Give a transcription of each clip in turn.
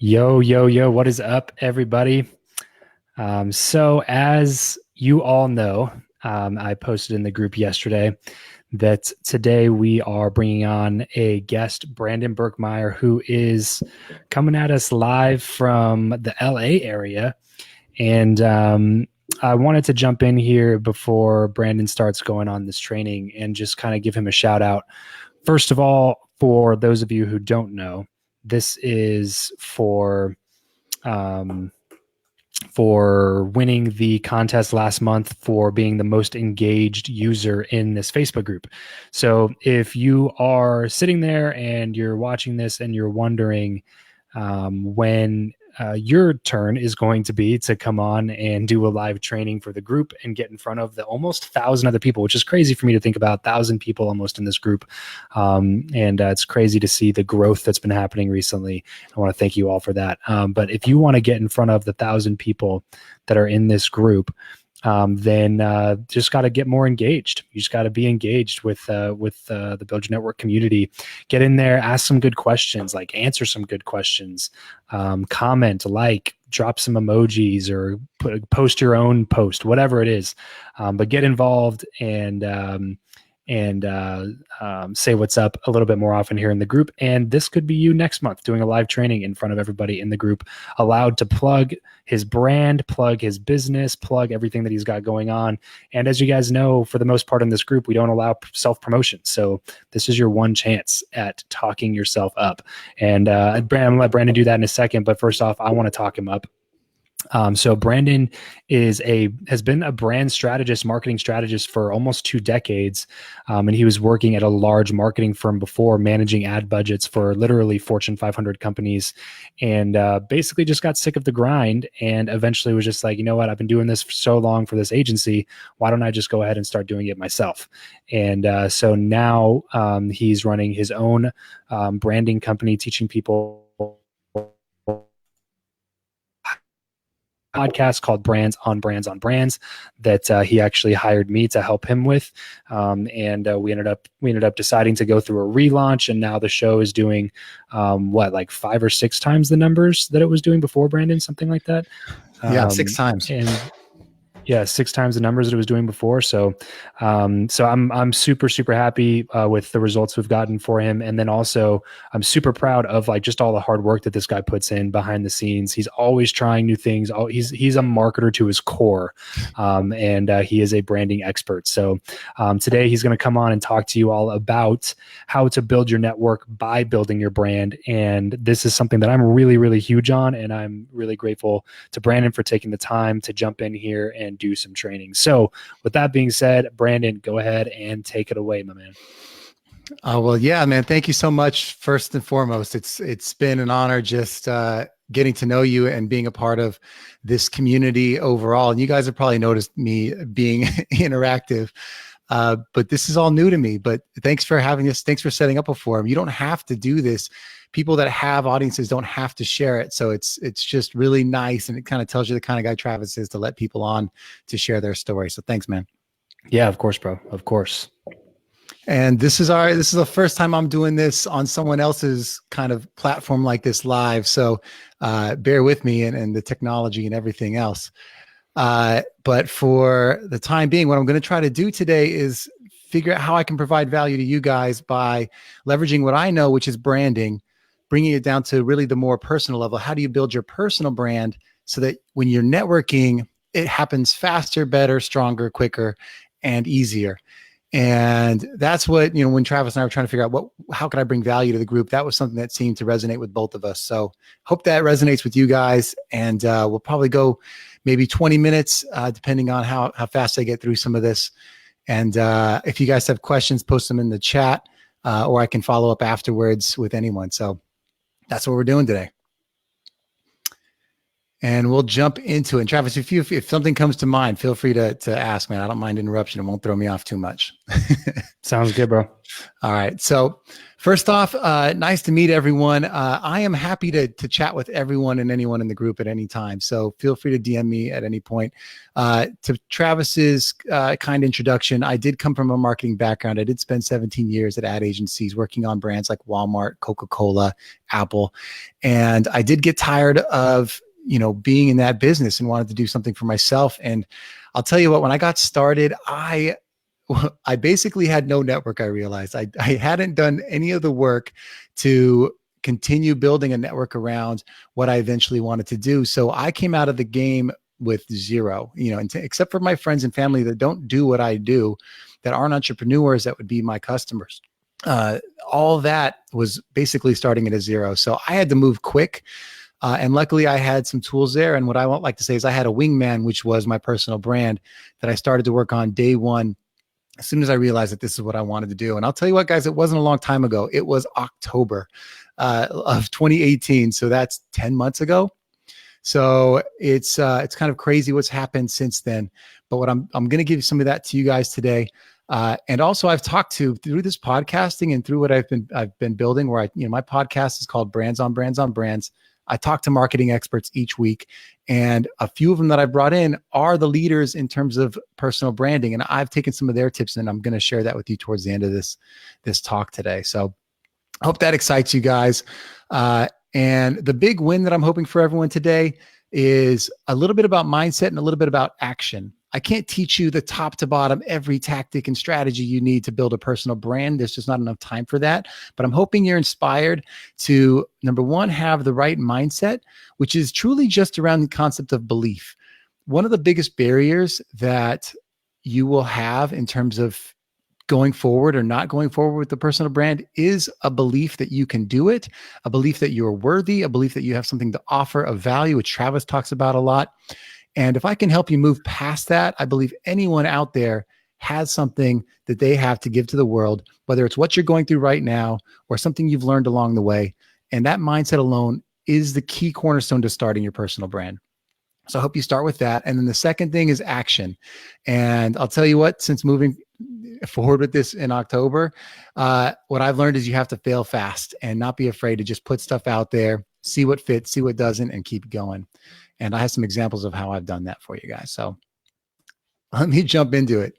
Yo, yo, yo, what is up, everybody? So, as you all know, I posted in the group yesterday that today we are bringing on a guest, Brandon Birkmeyer, who is coming at us live from the LA area. And I wanted to jump in here before Brandon starts going on this training and just kind of give him a shout out. First of all, for those of you who don't know, this is um, for winning the contest last month for being the most engaged user in this Facebook group. So if you are sitting there and you're watching this and you're wondering when your turn is going to be to come on and do a live training for the group and get in front of the almost 1,000 other people, which is crazy for me to think about. 1,000 people almost in this group. And it's crazy to see the growth that's been happening recently. I want to thank you all for that. But if you want to get in front of the 1,000 people that are in this group, then just got to get more engaged. You just got to be engaged with the Build Your Network community. Get in there, ask some good questions, like answer some good questions, comment, like, drop some emojis, or post your own post, whatever it is. But get involved and say what's up a little bit more often here in the group. And this could be you next month doing a live training in front of everybody in the group, allowed to plug his brand, plug his business, plug everything that he's got going on. And as you guys know, for the most part in this group, we don't allow self-promotion. So this is your one chance at talking yourself up. And I'm going to let Brandon do that in a second. But first off, I want to talk him up. So Brandon has been a brand strategist, marketing strategist for almost 2 decades. And he was working at a large marketing firm before, managing ad budgets for literally Fortune 500 companies, and basically just got sick of the grind and eventually was just like, you know what, I've been doing this for so long for this agency. Why don't I just go ahead and start doing it myself? And so now he's running his own branding company, teaching people podcast called Brands on Brands on Brands that he actually hired me to help him with. And we ended up deciding to go through a relaunch, and now the show is doing like 5 or 6 times the numbers that it was doing before, Brandon, something like that. Yeah, 6 times. And yeah, 6 times the numbers that it was doing before. So I'm super, super happy with the results we've gotten for him. And then also I'm super proud of like just all the hard work that this guy puts in behind the scenes. He's always trying new things. He's a marketer to his core. And he is a branding expert. So today he's going to come on and talk to you all about how to build your network by building your brand. And this is something that I'm really, really huge on. And I'm really grateful to Brandon for taking the time to jump in here and do some training. So with that being said, Brandon, go ahead and take it away, my man. Well, yeah, man. Thank you so much. First and foremost, it's been an honor just getting to know you and being a part of this community overall. And you guys have probably noticed me being interactive, but this is all new to me. But thanks for having this. Thanks for setting up a forum. You don't have to do this. People that have audiences don't have to share it. So it's just really nice. And it kind of tells you the kind of guy Travis is to let people on to share their story. So thanks, man. Yeah, of course, bro. Of course. And this is the first time I'm doing this on someone else's kind of platform like this live. So bear with me and the technology and everything else. But for the time being, what I'm going to try to do today is figure out how I can provide value to you guys by leveraging what I know, which is branding, bringing it down to really the more personal level. How do you build your personal brand so that when you're networking, it happens faster, better, stronger, quicker, and easier? And that's what, when Travis and I were trying to figure out how can I bring value to the group, that was something that seemed to resonate with both of us. So hope that resonates with you guys. And we'll probably go maybe 20 minutes, depending on how fast I get through some of this. And if you guys have questions, post them in the chat, or I can follow up afterwards with anyone. So that's what we're doing today. And we'll jump into it. And Travis, if something comes to mind, feel free to ask, man. I don't mind interruption. It won't throw me off too much. Sounds good, bro. All right. So First off, nice to meet everyone. I am happy to chat with everyone and anyone in the group at any time. So feel free to DM me at any point. To Travis's kind introduction, I did come from a marketing background. I did spend 17 years at ad agencies working on brands like Walmart, Coca-Cola, Apple. And I did get tired of, being in that business and wanted to do something for myself. And I'll tell you what, when I got started, I basically had no network. I realized I hadn't done any of the work to continue building a network around what I eventually wanted to do. So I came out of the game with zero, except for my friends and family that don't do what I do, that aren't entrepreneurs, that would be my customers. All that was basically starting at a zero. So I had to move quick. And luckily I had some tools there. And what I won't like to say is I had a wingman, which was my personal brand that I started to work on day one as soon as I realized that this is what I wanted to do. And I'll tell you what, guys, it wasn't a long time ago. It was October of 2018. So that's 10 months ago. So it's kind of crazy what's happened since then. But what I'm going to give some of that to you guys today. And also I've talked to through this podcasting and through what I've been building, where my podcast is called Brands on Brands on Brands. I talk to marketing experts each week, and a few of them that I brought in are the leaders in terms of personal branding. And I've taken some of their tips, and I'm going to share that with you towards the end of this talk today. So I hope that excites you guys. And the big win that I'm hoping for everyone today is a little bit about mindset and a little bit about action. I can't teach you the top to bottom, every tactic and strategy you need to build a personal brand. There's just not enough time for that. But I'm hoping you're inspired to, number one, have the right mindset, which is truly just around the concept of belief. One of the biggest barriers that you will have in terms of going forward or not going forward with the personal brand is a belief that you can do it, a belief that you're worthy, a belief that you have something to offer of value, which Travis talks about a lot. And if I can help you move past that, I believe anyone out there has something that they have to give to the world, whether it's what you're going through right now or something you've learned along the way. And that mindset alone is the key cornerstone to starting your personal brand. So I hope you start with that. And then the second thing is action. And I'll tell you what, since moving forward with this in October, what I've learned is you have to fail fast and not be afraid to just put stuff out there, see what fits, see what doesn't, and keep going. And I have some examples of how I've done that for you guys. So let me jump into it.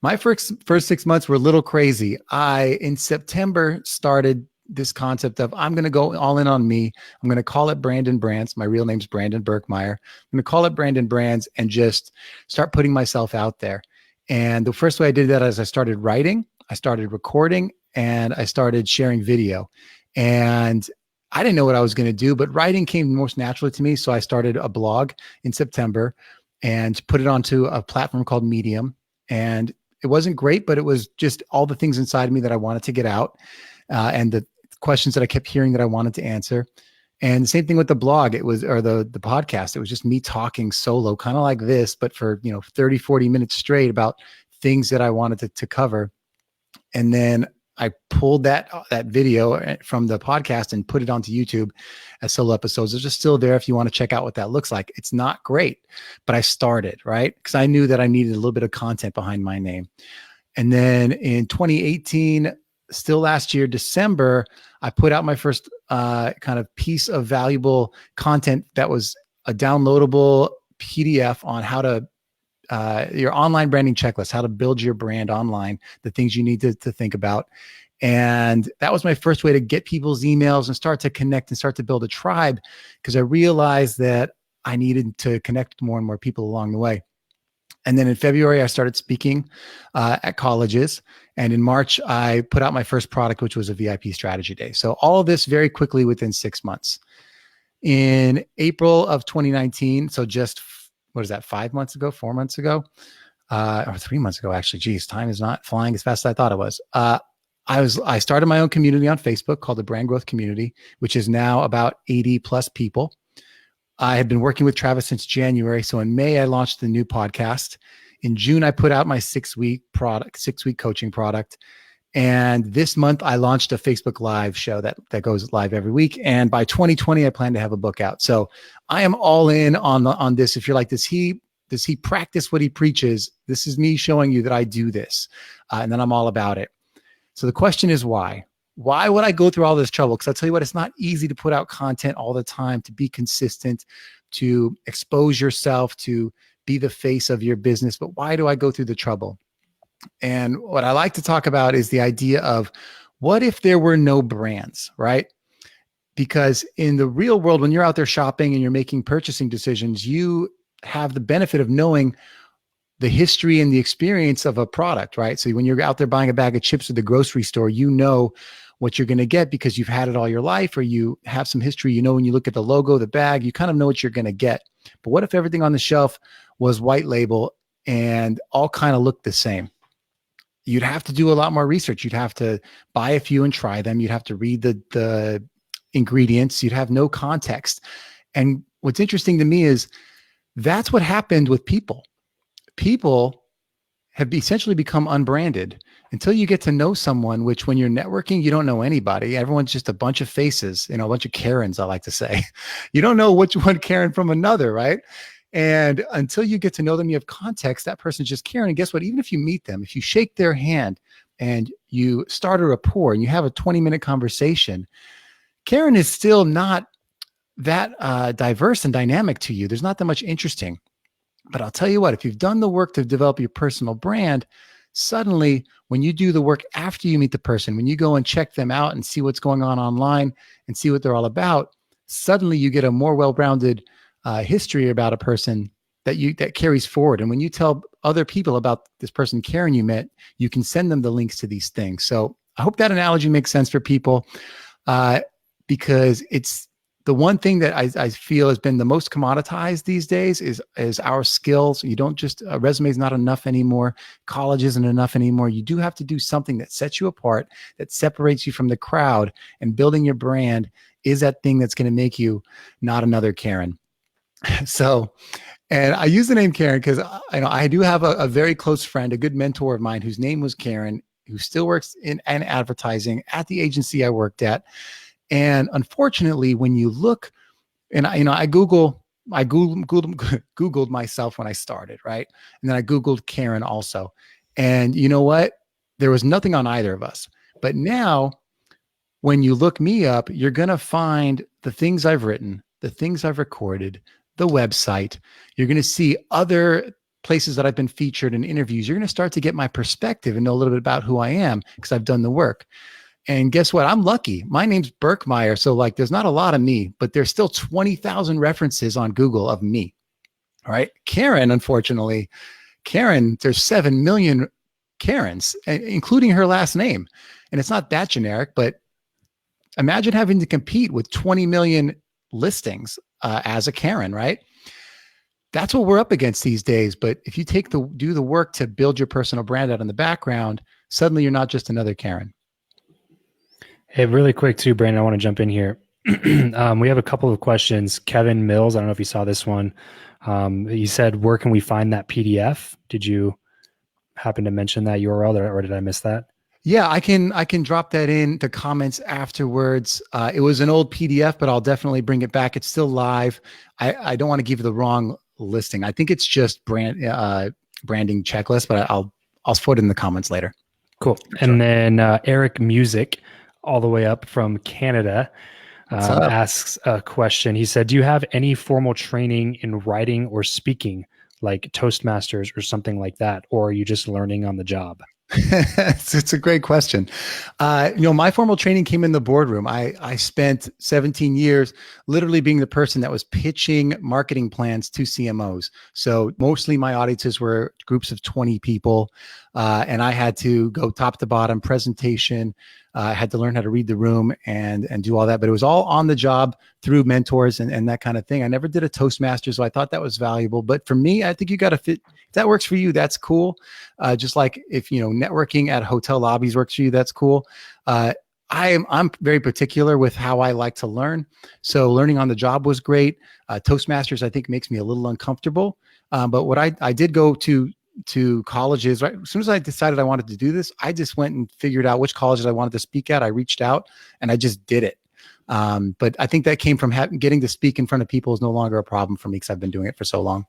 My first 6 months were a little crazy. In September, started this concept of I'm going to go all in on me. I'm going to call it Brandon Brands. My real name's Brandon Birkmeyer. I'm going to call it Brandon Brands and just start putting myself out there. And the first way I did that is I started writing, I started recording, and I started sharing video. And I didn't know what I was going to do, but writing came most naturally to me. So I started a blog in September and put it onto a platform called Medium. And it wasn't great, but it was just all the things inside me that I wanted to get out, and the questions that I kept hearing that I wanted to answer. And the same thing with the blog, the podcast. It was just me talking solo, kind of like this, but for 30, 40 minutes straight about things that I wanted to cover. And then I pulled that video from the podcast and put it onto YouTube as solo episodes. It's just still there if you want to check out what that looks like. It's not great, but I started, right? Because I knew that I needed a little bit of content behind my name. And then in 2018, still last year, December, I put out my first kind of piece of valuable content that was a downloadable PDF on how to your online branding checklist, how to build your brand online, the things you need to think about. And that was my first way to get people's emails and start to connect and start to build a tribe, because I realized that I needed to connect with more and more people along the way. And then in February, I started speaking at colleges. And in March, I put out my first product, which was a VIP strategy day. So all of this very quickly within 6 months. In April of 2019, so just, 5 months ago, 4 months ago, or 3 months ago, actually. Geez, time is not flying as fast as I thought it was. I started my own community on Facebook called the Brand Growth Community, which is now about 80 plus people. I had been working with Travis since January. So in May, I launched the new podcast. In June, I put out my 6-week coaching product. And this month I launched a Facebook Live show that goes live every week. And by 2020, I plan to have a book out. So I am all in on this. If you're like, does he practice what he preaches? This is me showing you that I do this. And then I'm all about it. So the question is why? Why would I go through all this trouble? Because I'll tell you what, it's not easy to put out content all the time, to be consistent, to expose yourself, to be the face of your business. But why do I go through the trouble? And what I like to talk about is the idea of, what if there were no brands, right? Because in the real world, when you're out there shopping and you're making purchasing decisions, you have the benefit of knowing the history and the experience of a product, right? So when you're out there buying a bag of chips at the grocery store, you know what you're going to get because you've had it all your life, or you have some history. You know, when you look at the logo, the bag, you kind of know what you're going to get. But what if everything on the shelf was white label and all kind of looked the same? You'd have to do a lot more research. You'd have to buy a few and try them. You'd have to read the ingredients. You'd have no context. And what's interesting to me is that's what happened with people. People have essentially become unbranded until you get to know someone, which when you're networking, you don't know anybody. Everyone's just a bunch of faces, a bunch of Karens, I like to say. You don't know which one Karen from another, right? And until you get to know them, you have context, that person's just Karen. And guess what? Even if you meet them, if you shake their hand and you start a rapport and you have a 20-minute conversation, Karen is still not that diverse and dynamic to you. There's not that much interesting. But I'll tell you what, if you've done the work to develop your personal brand, suddenly when you do the work after you meet the person, when you go and check them out and see what's going on online and see what they're all about, suddenly you get a more well-rounded history about a person that carries forward. And when you tell other people about this person Karen you met, you can send them the links to these things. So I hope that analogy makes sense for people, because it's the one thing that I feel has been the most commoditized these days is our skills. You don't just, a resume is not enough anymore. College isn't enough anymore. You do have to do something that sets you apart, that separates you from the crowd, and building your brand is that thing that's going to make you not another Karen. So, and I use the name Karen because I do have a very close friend, a good mentor of mine whose name was Karen, who still works in advertising at the agency I worked at. And unfortunately, when you look, and I Googled myself when I started, right? And then I Googled Karen also. And you know what? There was nothing on either of us. But now, when you look me up, you're going to find the things I've written, the things I've recorded, the website. You're going to see other places that I've been featured in interviews. You're going to start to get my perspective and know a little bit about who I am because I've done the work. And guess what? I'm lucky. My name's Birkmeyer. So like, there's not a lot of me, but there's still 20,000 references on Google of me. All right. Karen, unfortunately, there's 7 million Karens, including her last name. And it's not that generic, but imagine having to compete with 20 million listings as a Karen, right? That's what we're up against these days. But if you do the work to build your personal brand out in the background, suddenly you're not just another Karen. Hey, really quick too, Brandon, I want to jump in here. We have a couple of questions. Kevin Mills, I don't know if you saw this one. He said, where can we find that PDF? Did you happen to mention that URL or did I miss that? Yeah, I can drop that in the comments afterwards. It was an old PDF, but I'll definitely bring it back. It's still live. I don't want to give you the wrong listing. I think it's just branding checklist, but I'll put it in the comments later. Cool. And then Eric Music, all the way up from Canada, asks a question. He said, do you have any formal training in writing or speaking, like Toastmasters or something like that? Or are you just learning on the job? It's a great question. My formal training came in the boardroom. I spent 17 years literally being the person that was pitching marketing plans to CMOs. So mostly my audiences were groups of 20 people, and I had to go top to bottom presentation. I had to learn how to read the room and do all that, but it was all on the job through mentors and that kind of thing. I never did a Toastmaster, so I thought that was valuable. But for me, I think you got to fit. If that works for you, that's cool. Just like if networking at hotel lobbies works for you, that's cool. I'm very particular with how I like to learn. So learning on the job was great. Toastmasters, I think, makes me a little uncomfortable. But what I did go to colleges, right? As soon as I decided I wanted to do this, I just went and figured out which colleges I wanted to speak at. I reached out and I just did it. But I think that came from getting to speak in front of people is no longer a problem for me because I've been doing it for so long.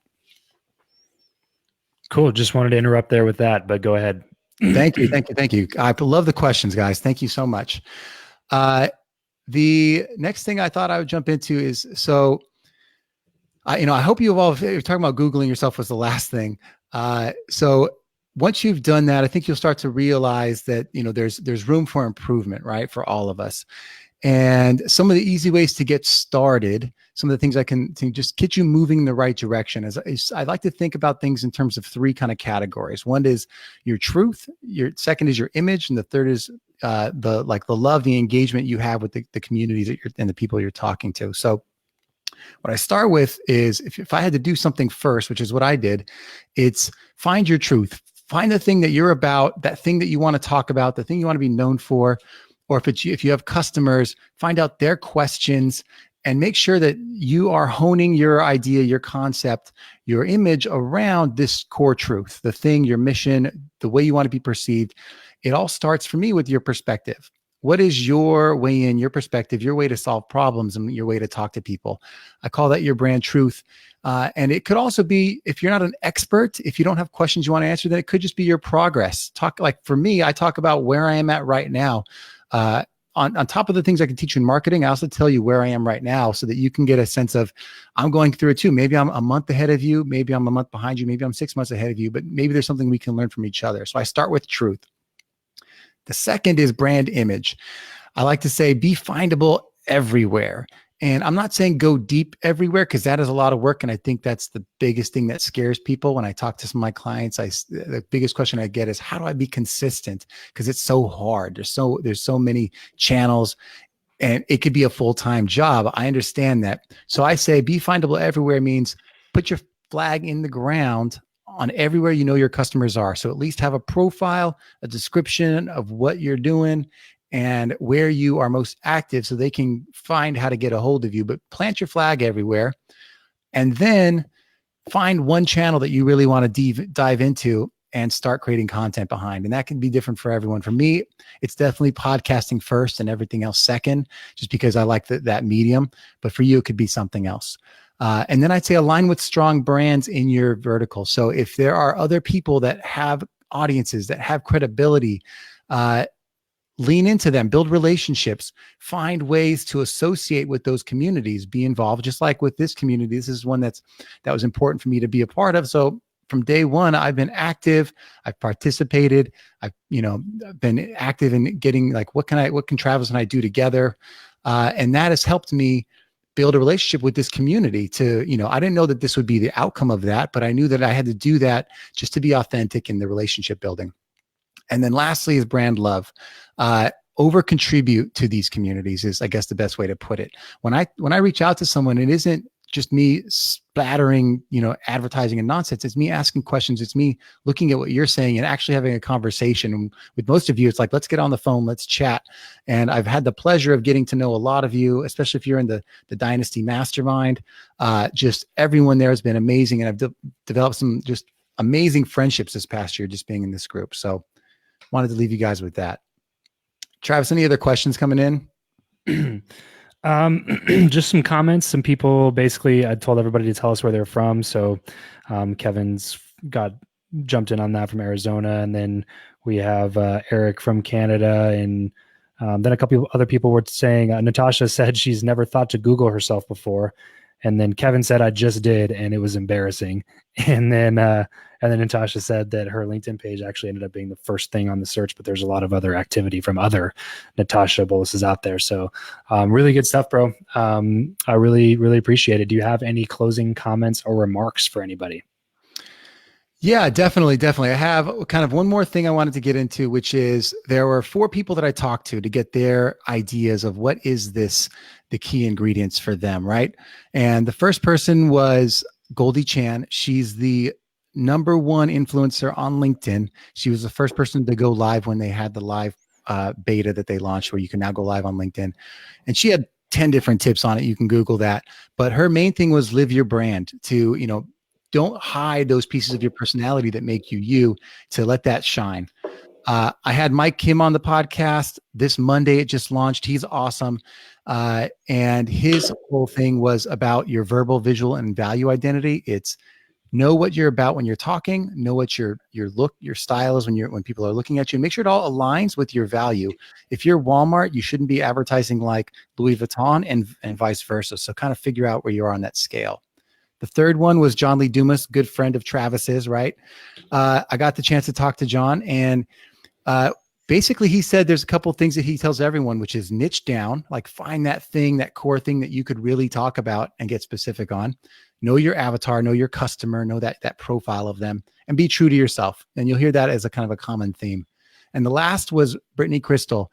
Cool. Just wanted to interrupt there with that, but go ahead. Thank you. Thank you. Thank you. I love the questions, guys. Thank you so much. Uh, the next thing I thought I would jump into is I hope you've all, you're talking about Googling yourself was the last thing. So once you've done that, I think you'll start to realize that, there's room for improvement, right? For all of us. And some of the easy ways to get started, some of the things I can to just get you moving in the right direction is I like to think about things in terms of three kind of categories. One is your truth, your second is your image, and the third is the love, the engagement you have with the communities that and the people you're talking to. So what I start with is if I had to do something first, which is what I did, it's find your truth. Find the thing that you're about, that thing that you want to talk about, the thing you want to be known for. Or if you have customers, find out their questions and make sure that you are honing your idea, your concept, your image around this core truth, the thing, your mission, the way you want to be perceived. It all starts for me with your perspective. What is your way in, your perspective, your way to solve problems and your way to talk to people? I call that your brand truth. And it could also be, if you're not an expert, if you don't have questions you want to answer, then it could just be your progress. For me, I talk about where I am at right now. On top of the things I can teach you in marketing, I also tell you where I am right now so that you can get a sense of, I'm going through it too. Maybe I'm a month ahead of you. Maybe I'm a month behind you. Maybe I'm 6 months ahead of you, but maybe there's something we can learn from each other. So I start with truth. The second is brand image. I like to say be findable everywhere. And I'm not saying go deep everywhere because that is a lot of work. And I think that's the biggest thing that scares people. When I talk to some of my clients, the biggest question I get is, how do I be consistent? Because it's so hard. There's so many channels and it could be a full-time job. I understand that. So I say be findable everywhere means put your flag in the ground on everywhere your customers are. So at least have a profile, a description of what you're doing and where you are most active so they can find how to get a hold of you. But plant your flag everywhere and then find one channel that you really want to dive into and start creating content behind. And that can be different for everyone. For me, it's definitely podcasting first and everything else second, just because I like that medium. But for you, it could be something else. And then I'd say align with strong brands in your vertical. So if there are other people that have audiences, that have credibility, lean into them, build relationships, find ways to associate with those communities, be involved. Just like with this community, this is one that was important for me to be a part of. So from day one, I've been active. I've participated. I've been active in getting what can Travis and I do together, and that has helped me build a relationship with this community. I didn't know that this would be the outcome of that, but I knew that I had to do that just to be authentic in the relationship building. And then lastly is brand love. Over contribute to these communities is, I guess, the best way to put it. When I reach out to someone, it isn't just me splattering, advertising and nonsense. It's me asking questions. It's me looking at what you're saying and actually having a conversation. And with most of you, it's like, let's get on the phone, let's chat. And I've had the pleasure of getting to know a lot of you, especially if you're in the Dynasty Mastermind. Just everyone there has been amazing. And I've developed some just amazing friendships this past year, just being in this group. So wanted to leave you guys with that. Travis, any other questions coming in? Just some comments. Some people, basically, I told everybody to tell us where they're from. So Kevin's jumped in on that from Arizona. And then we have Eric from Canada. And then a couple of other people were saying, Natasha said she's never thought to Google herself before. And then Kevin said, I just did, and it was embarrassing. And then Natasha said that her LinkedIn page actually ended up being the first thing on the search, but there's a lot of other activity from other Natasha Boluses out there. So really good stuff, bro. I really, really appreciate it. Do you have any closing comments or remarks for anybody? Yeah, definitely. I have kind of one more thing I wanted to get into, which is there were 4 people that I talked to get their ideas of what is the key ingredients for them, right? And the first person was Goldie Chan. She's the number 1 influencer on LinkedIn. She was the first person to go live when they had the live beta that they launched, where you can now go live on LinkedIn. And she had 10 different tips on it. You can Google that. But her main thing was live your brand, to, don't hide those pieces of your personality that make you, to let that shine. I had Mike Kim on the podcast this Monday. It just launched. He's awesome. And his whole thing was about your verbal, visual, and value identity. It's Know what you're about when you're talking, know what your look, your style is when people are looking at you. Make sure it all aligns with your value. If you're Walmart, you shouldn't be advertising like Louis Vuitton and vice versa. So kind of figure out where you are on that scale. The third one was John Lee Dumas, good friend of Travis's, right? I got the chance to talk to John, and basically he said there's a couple of things that he tells everyone, which is niche down, like find that thing, that core thing that you could really talk about and get specific on. Know your avatar, know your customer, know that profile of them, and be true to yourself. And you'll hear that as a kind of a common theme. And the last was Brittany Crystal.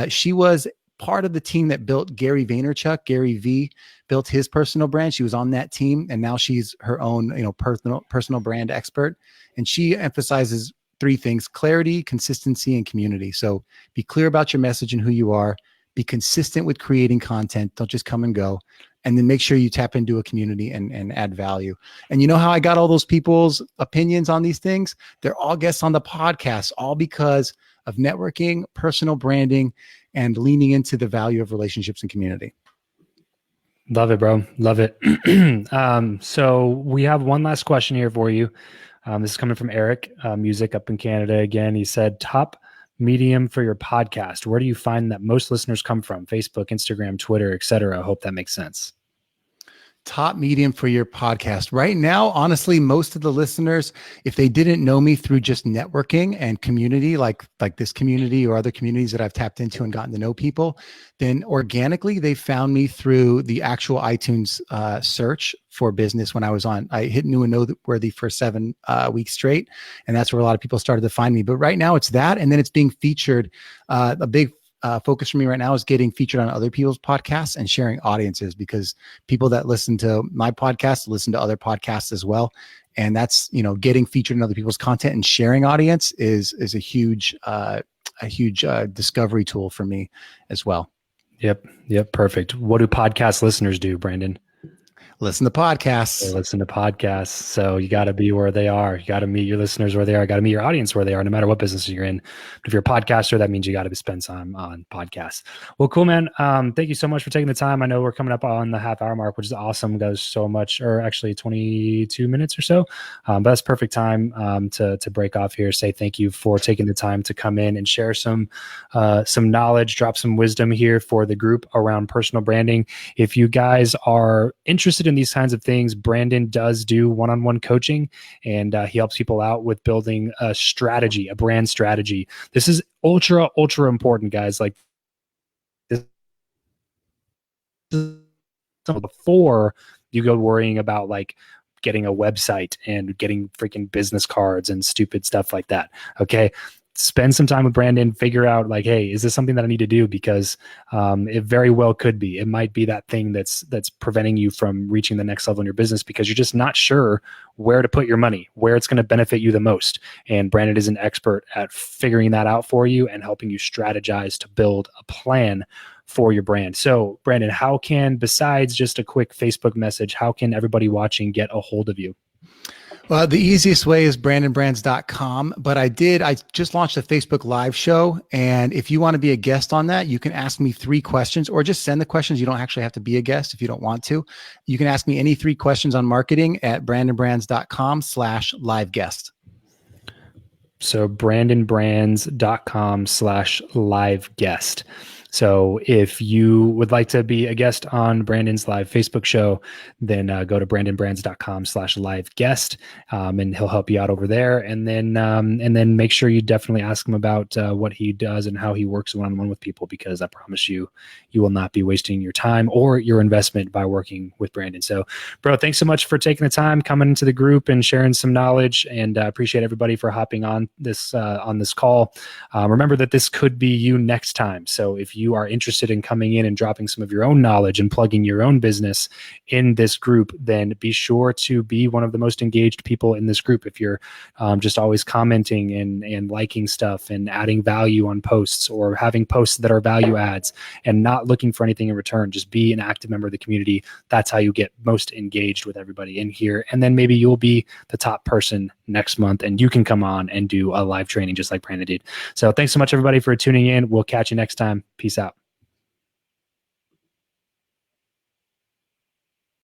She was part of the team that built Gary Vaynerchuk. Gary V built his personal brand. She was on that team, and now she's her own, personal brand expert. And she emphasizes three things: clarity, consistency, and community. So be clear about your message and who you are. Be consistent with creating content. Don't just come and go. And then make sure you tap into a community and add value. And you know how I got all those people's opinions on these things? They're all guests on the podcast, all because of networking, personal branding, and leaning into the value of relationships and community. Love it, bro. Love it. So we have one last question here for you. This is coming from Eric, music up in Canada again. He said, top medium for your podcast. Where do you find that most listeners come from? Facebook, Instagram, Twitter, etc. I hope that makes sense. Top medium for your podcast. Right now, honestly, most of the listeners, if they didn't know me through just networking and community, like this community or other communities that I've tapped into and gotten to know people, then organically they found me through the actual iTunes search for business. When I hit new and noteworthy for 7 weeks straight, and that's where a lot of people started to find me. But right now it's that, and then it's being featured. A big focus for me right now is getting featured on other people's podcasts and sharing audiences, because people that listen to my podcast listen to other podcasts as well. And that's, getting featured in other people's content and sharing audience is a huge discovery tool for me as well. Yep. Perfect. What do podcast listeners do, Brandon? Listen to podcasts. They listen to podcasts. So you got to be where they are. You got to meet your listeners where they are. Got to meet your audience where they are, no matter what business you're in. But if you're a podcaster, that means you got to spend time on podcasts. Well, cool, man. Thank you so much for taking the time. I know we're coming up on the half-hour mark, which is awesome. Goes so much, or actually 22 minutes or so. But that's perfect time to break off here. Say thank you for taking the time to come in and share some knowledge, drop some wisdom here for the group around personal branding. If you guys are interested in these kinds of things, Brandon does do one-on-one coaching, and he helps people out with building a strategy, a brand strategy. This is ultra important, guys. Like this, before you go worrying about like getting a website and getting freaking business cards and stupid stuff like that. Okay. Spend some time with Brandon, figure out like, hey, is this something that I need to do? Because it very well could be. It might be that thing that's preventing you from reaching the next level in your business, because you're just not sure where to put your money, where it's going to benefit you the most. And Brandon is an expert at figuring that out for you and helping you strategize to build a plan for your brand. So Brandon, how can, besides just a quick Facebook message, how can everybody watching get a hold of you? Well, the easiest way is brandonbrands.com, but I just launched a Facebook live show. And if you want to be a guest on that, you can ask me 3 questions, or just send the questions. You don't actually have to be a guest if you don't want to. You can ask me any 3 questions on marketing at brandonbrands.com/live guest. So brandonbrands.com/live guest. So if you would like to be a guest on Brandon's live Facebook show, then go to brandonbrands.com/live guest, and he'll help you out over there. And then make sure you definitely ask him about what he does and how he works one-on-one with people, because I promise you, you will not be wasting your time or your investment by working with Brandon. So, bro, thanks so much for taking the time, coming into the group and sharing some knowledge, and appreciate everybody for hopping on this call. Remember that this could be you next time. So if you are interested in coming in and dropping some of your own knowledge and plugging your own business in this group, then be sure to be one of the most engaged people in this group. If you're just always commenting and liking stuff and adding value on posts, or having posts that are value adds and not looking for anything in return, just be an active member of the community. That's how you get most engaged with everybody in here. And then maybe you'll be the top person next month, and you can come on and do a live training just like Brandon did. So thanks so much, everybody, for tuning in. We'll catch you next time. Peace out.